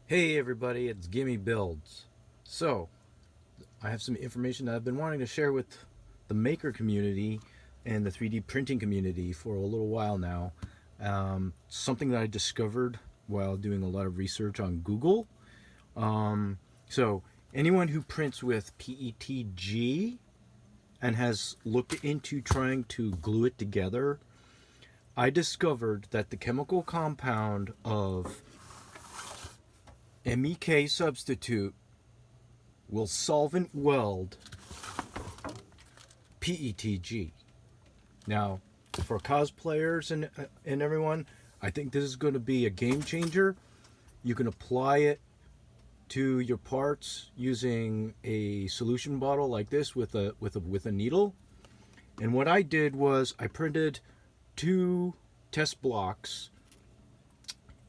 Hey everybody, it's Gimme Builds. So, I have some information that I've been wanting to share with the maker community and the 3D printing community for a little while now. Something that I discovered while doing a lot of research on Google. So, anyone who prints with PETG and has looked into trying to glue it together, I discovered that the chemical compound of MEK substitute will solvent weld PETG. Now, for cosplayers and everyone, I think this is going to be a game changer. You can apply it to your parts using a solution bottle like this with a needle. And what I did was I printed 2 test blocks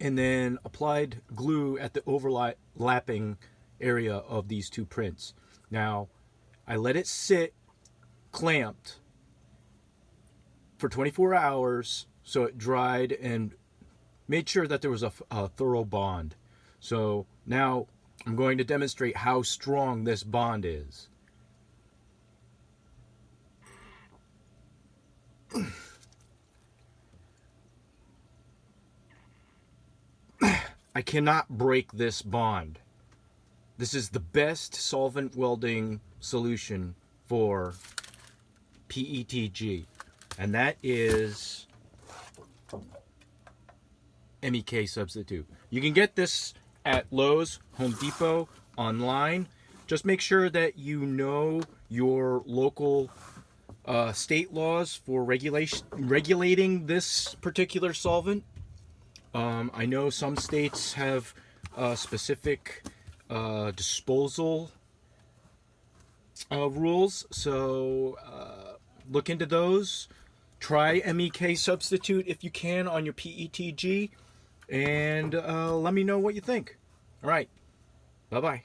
and then applied glue at the overlapping area of these 2 prints. Now, I let it sit clamped for 24 hours so it dried and made sure that there was a thorough bond. So now I'm going to demonstrate how strong this bond is. I cannot break this bond. This is the best solvent welding solution for PETG, and that is MEK substitute. You can get this at Lowe's, Home Depot, online. Just make sure that you know your local state laws for regulating this particular solvent. I know some states have specific disposal rules, so look into those. Try MEK substitute if you can on your PETG, and let me know what you think. All right, bye-bye.